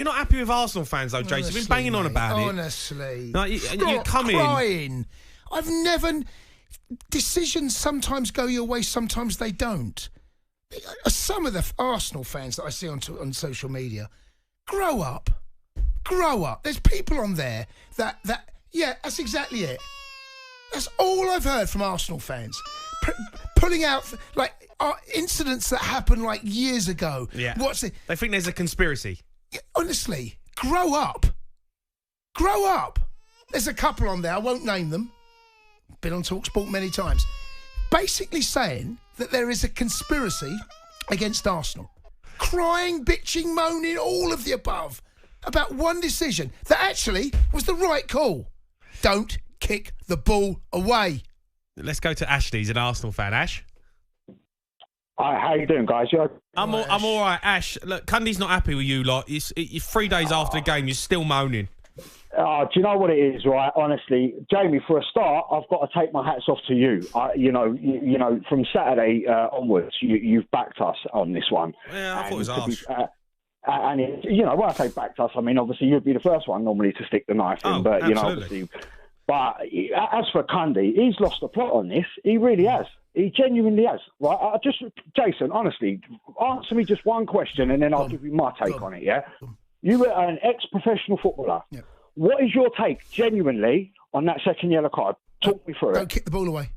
You're not happy with Arsenal fans, though, Jason. You've been banging on about it. Honestly. No, you come crying. I've never... Decisions sometimes go your way, sometimes they don't. Some of the Arsenal fans that I see on social media, grow up. Grow up. There's people on there that yeah, that's exactly it. That's all I've heard from Arsenal fans. Pulling out, like, incidents that happened, like, years ago. Yeah. They think there's a conspiracy. Yeah, honestly, grow up. Grow up. There's a couple on there, I won't name them. Been on talkSPORT many times. Basically saying that there is a conspiracy against Arsenal. Crying, bitching, moaning, all of the above about one decision that actually was the right call. Don't kick the ball away. Let's go to Ashley. He's an Arsenal fan. Ash? Hi, how you doing, guys? I'm all right, Ash. Look, Cundy's not happy with you lot. You're 3 days after the game, you're still moaning. Do you know what it is, right? Honestly, Jamie, for a start, I've got to take my hats off to you. You know, from Saturday onwards, you've backed us on this one. Yeah, I thought it was harsh. And you know, when I say backed us, I mean, obviously, you'd be the first one normally to stick the knife in. But, you know, obviously... But as for Cundy, he's lost the plot on this. He really has. He genuinely has. Right? Jason, honestly, answer me just one question and then I'll give you my take on it, yeah? You were an ex-professional footballer. Yeah. What is your take, genuinely, on that second yellow card? Talk me through it. Don't kick the ball away.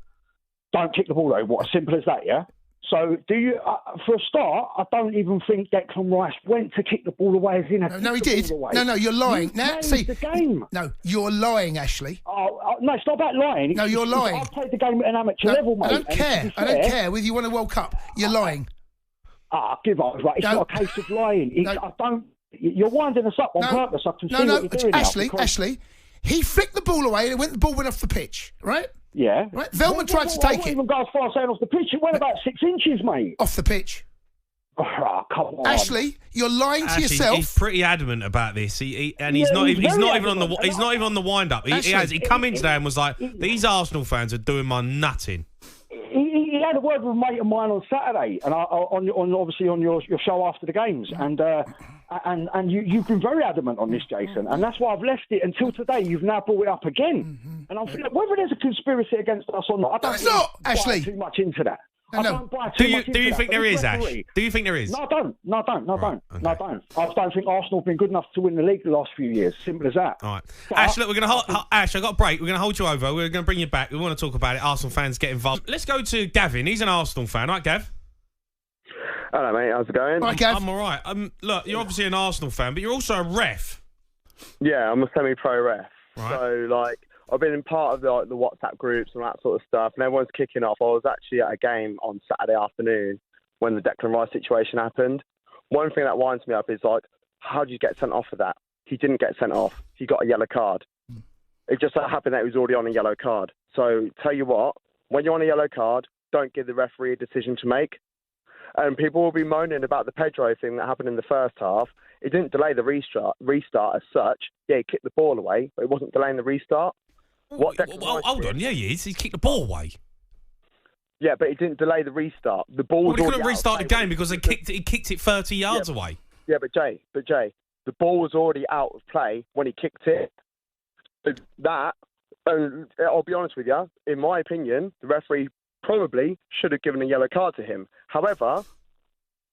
Don't kick the ball away. What, as simple as that, yeah? So, do you? For a start, I don't even think Declan Rice went to kick the ball away as in a. No, he did. No, you're lying. Now, see the game. No, you're lying, Ashley. No, it's not about lying. No, you're lying. I've played the game at an amateur level, mate. I don't care. I don't care whether you won a World Cup. You're lying. Give up. Right. It's not a case of lying. I don't. You're winding us up on purpose. I can see what you're doing Ashley, he flicked the ball away and the ball went off the pitch, right? Yeah. Right? Veltman tried to take it. I won't even go as far as saying off the pitch. It went about 6 inches, mate. Off the pitch. Oh, come on. Ashley, you're lying to yourself. He's pretty adamant about this. He's not even on the wind up. He come in today and was like, these Arsenal fans are doing my nutting. He had a word with a mate of mine on Saturday, and obviously on your show after the games, and you've been very adamant on this, Jason, and that's why I've left it until today. You've now brought it up again, and I'm feeling whether there's a conspiracy against us or not. I don't Ashley. Too much into that. No. Do you think there is, Ash? Do you think there is? No, I don't. No, I don't. I just don't think Arsenal have been good enough to win the league the last few years. Simple as that. All right. Ash, look, we're going to hold... Ash, I've got a break. We're going to hold you over. We're going to bring you back. We want to talk about it. Arsenal fans get involved. Let's go to Gavin. He's an Arsenal fan. All right, Gav? Hello, mate. How's it going? Hi, Gav. I'm all right. Look, you're obviously an Arsenal fan, but you're also a ref. Yeah, I'm a semi-pro ref. Right. So, like... I've been in part of the WhatsApp groups and that sort of stuff, and everyone's kicking off. I was actually at a game on Saturday afternoon when the Declan Rice situation happened. One thing that winds me up is, like, how did you get sent off for that? He didn't get sent off. He got a yellow card. It just so happened that he was already on a yellow card. So, tell you what, when you're on a yellow card, don't give the referee a decision to make. And people will be moaning about the Pedro thing that happened in the first half. It didn't delay the restart as such. Yeah, he kicked the ball away, but it wasn't delaying the restart. Hold on, yeah, he is. He kicked the ball away. Yeah, but it didn't delay the restart. The ball was he couldn't restart the game because he kicked it 30 yards away. Yeah, but Jay, the ball was already out of play when he kicked it. I'll be honest with you, in my opinion, the referee probably should have given a yellow card to him. However,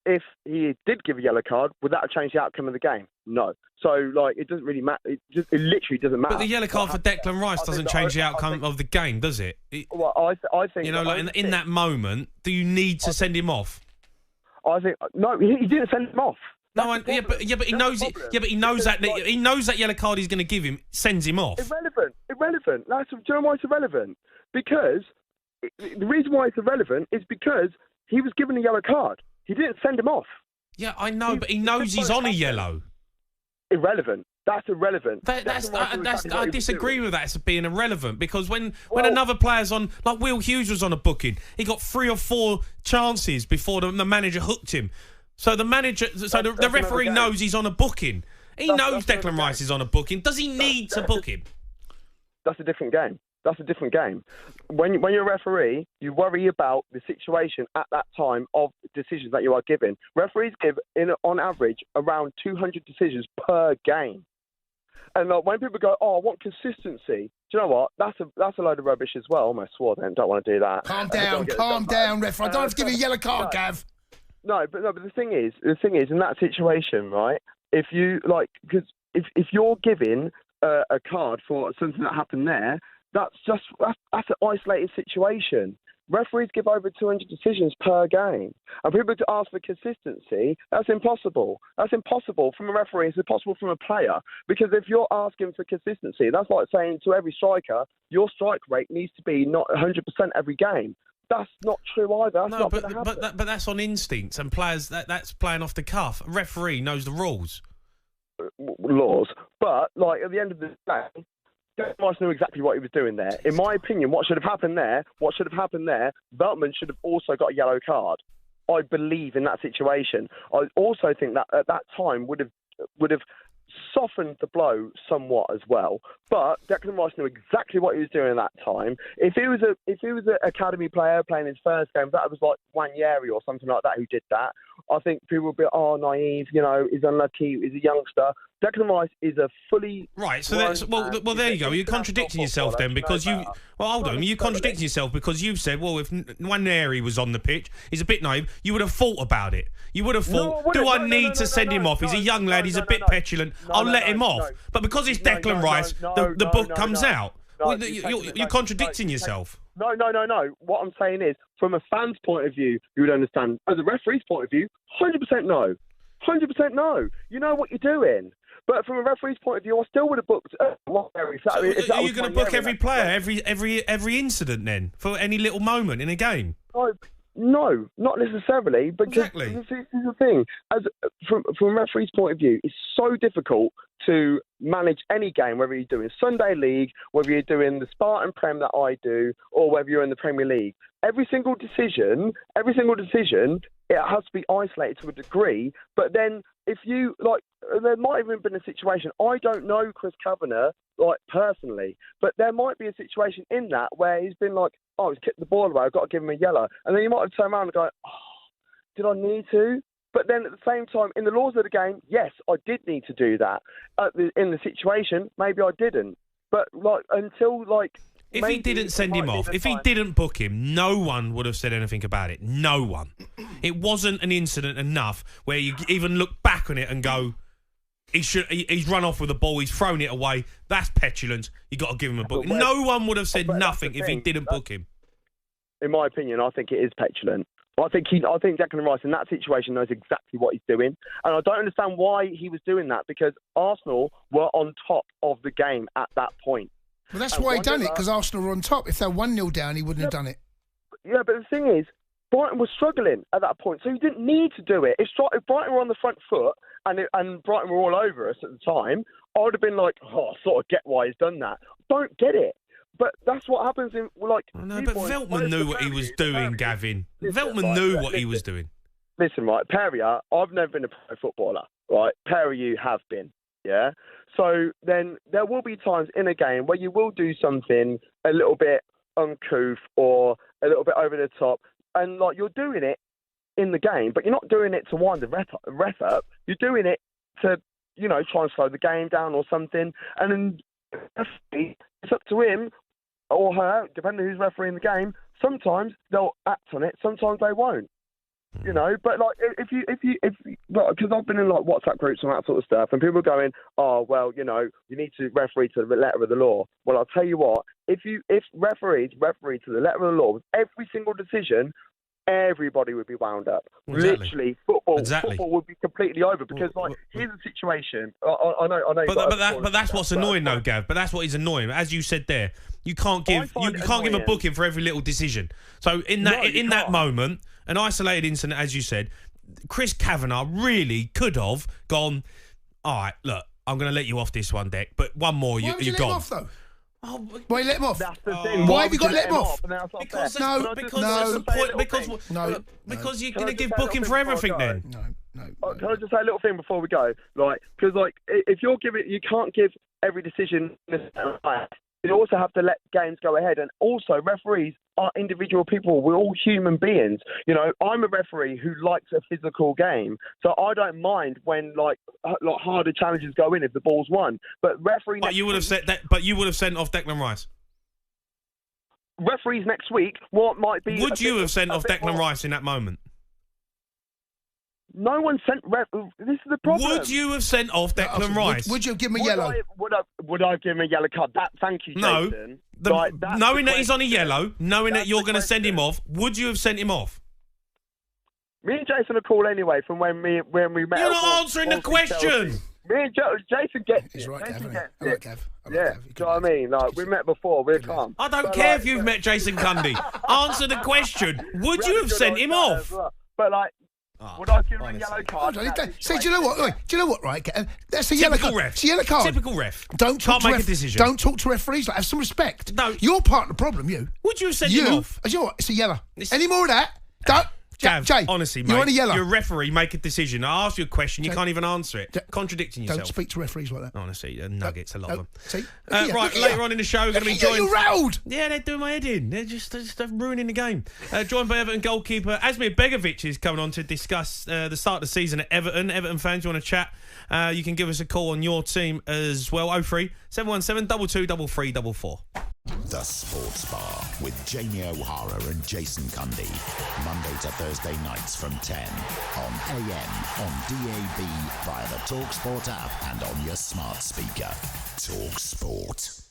if he did give a yellow card, would that have changed the outcome of the game? No. So, like, it doesn't really matter. It literally doesn't matter. But the yellow card for Declan Rice doesn't change the outcome of the game, does it? Well, I think... You know, like, in that moment, do you need to send him off? I think... No, he didn't send him off. But he knows it. Yeah, but he knows that yellow card he's going to give him sends him off. Irrelevant. Do you know why it's irrelevant? Because the reason why it's irrelevant is because he was given a yellow card. He didn't send him off. Yeah, I know, but he knows he's on a yellow. Irrelevant. That's irrelevant. I disagree with that as being irrelevant because when another player's on, like Will Hughes was on a booking, he got 3 or 4 chances before the manager hooked him. So the referee knows he's on a booking. He knows Declan Rice is on a booking. Does he need to book him? That's a different game. That's a different game. When you're a referee, you worry about the situation at that time of decisions that you are giving. Referees give, on average, around 200 decisions per game. And when people go, I want consistency, do you know what? That's a load of rubbish as well. Almost swore then. Don't want to do that. Calm down, referee. I don't have to give you a yellow card, Gav. No, but the thing is, in that situation, right? If you because if you're giving a card for something that happened there, that's an isolated situation. Referees give over 200 decisions per game. And people to ask for consistency, that's impossible. That's impossible from a referee. It's impossible from a player. Because if you're asking for consistency, that's like saying to every striker, your strike rate needs to be not 100% every game. That's not true either. That's not going to happen. But that's on instinct, and players, that's playing off the cuff. A referee knows the rules. Laws. But, at the end of the day, Declan Rice knew exactly what he was doing there. In my opinion, what should have happened there, Veltman should have also got a yellow card. I believe in that situation. I also think that at that time would have softened the blow somewhat as well. But Declan Rice knew exactly what he was doing at that time. If he was an academy player playing his first game, that was like Wanyeri or something like that who did that, I think people would be, naive, he's unlucky, he's a youngster. Declan Rice is a fully right. So that's well. There you go. You're contradicting yourself then, because you. Well, hold on. You're contradicting yourself because you've said, well, if Nwaneri was on the pitch, he's a bit naive. You would have thought about it. You would have thought, do I need to send him off? He's a young lad. He's a bit petulant. I'll let him off. But because it's Declan Rice, the book comes out. You're contradicting yourself. No. What I'm saying is, from a fan's point of view, you would understand. As a referee's point of view, 100% no. 100% no. You know what you're doing. But from a referee's point of view, I still would have booked. Are you going to book every player, every incident then, for any little moment in a game? No, not necessarily. Because exactly. This is the thing. From a referee's point of view, it's so difficult to manage any game, whether you're doing Sunday League, whether you're doing the Spartan Prem that I do, or whether you're in the Premier League. Every single decision, it has to be isolated to a degree. But then, if you there might have even been a situation. I don't know Chris Kavanagh personally, but there might be a situation in that where he's been he's kicked the ball away. I've got to give him a yellow, and then you might have turned around and go, did I need to? But then at the same time, in the laws of the game, yes, I did need to do that. In the situation, maybe I didn't. But until if he didn't send him off, if he didn't book him, no one would have said anything about it. No one. It wasn't an incident enough where you even look back on it and go, he's run off with the ball, he's thrown it away. That's petulance. You got to give him a book. No one would have said nothing if he didn't book him. In my opinion, I think it is petulant. I think Declan Rice in that situation knows exactly what he's doing, and I don't understand why he was doing that, because Arsenal were on top of the game at that point. Well, that's why he done it, because Arsenal were on top. If they're 1-0 down, he wouldn't have done it. Yeah, but the thing is, Brighton was struggling at that point, so he didn't need to do it. If Brighton were on the front foot and Brighton were all over us at the time, I would have been like, I sort of get why he's done that. Don't get it. But that's what happens in No, but Veltman knew what he was doing, Gavin. Veltman knew what he was doing. Listen, right, Perrier, I've never been a pro footballer, right? Perrier, you have been, yeah? So then there will be times in a game where you will do something a little bit uncouth or a little bit over the top, and you're doing it in the game, but you're not doing it to wind the ref up. You're doing it to, try and slow the game down or something. And then it's up to him or her, depending who's refereeing the game. Sometimes they'll act on it, sometimes they won't. But because I've been in WhatsApp groups and that sort of stuff, and people are going, you need to referee to the letter of the law. Well, I'll tell you what, if referees referee to the letter of the law with every single decision, everybody would be wound up. Exactly. Literally, football would be completely over, because here's the situation. I know. But that's what's annoying, though, Gav. But that's what is annoying. As you said there, you can't give a booking for every little decision. So in that moment, an isolated incident, as you said, Chris Kavanagh really could have gone, all right, look, I'm going to let you off this one, Deck, but one more, you're gone. Him off, though? Why you let him off? That's the thing. Why have you got to let him off? Because you're going to give booking for everything then. No. Can I just say a little thing before we go? Because if you're giving, you can't give every decision in a certain way. You also have to let games go ahead. And also, referees are individual people. We're all human beings. You know, I'm a referee who likes a physical game. So I don't mind when, like harder challenges go in if the ball's won. But referees... But you would have said that. But you would have sent off Declan Rice. Referees next week, what might be... Would you have sent off Declan Rice in that moment? No one sent... This is the problem. Would you have sent off Declan Rice? Would you have given him a yellow? Would I give him a yellow card? Thank you, Jason. No. Knowing that he's on a yellow, knowing that you're going to send him off, would you have sent him off? Me and Jason are cool anyway from when we met. You're not answering the question. Me and Jason gets He's it. right, Jason Gav. gets I like it. Gav. Yeah, do you know what I mean? Like, we met before, we're calm. I don't care if you've met Jason Cundy. Answer the question. Would you have sent him off? But, like, would I give him a yellow card? See, do you know what? Wait, do you know what? Right, that's a yellow card. Ref. It's a yellow card. Typical ref. Can't make a decision. Don't talk to referees. Like, have some respect. No, you're part of the problem. You. Would you have sent him off? You know what? It's a yellow. Any more of that? Don't. Gav, Jay, honestly, you're mate, on a yellow. You're a referee, make a decision. I ask you a question, you can't even answer it. Contradicting yourself. Don't speak to referees like that. Honestly, nuggets, a lot of them. See? Right, later on in the show, we're going to be joined... You're rattled! Yeah, they're doing my head in. They're just ruining the game. Joined by Everton goalkeeper Asmir Begovic is coming on to discuss the start of the season at Everton. Everton fans, you want to chat? You can give us a call on your team as well. 03 717 22 3344. The Sports Bar with Jamie O'Hara and Jason Cundy. Monday to Thursday nights from 10 on AM, on DAB, via the talkSPORT app and on your smart speaker. talkSPORT.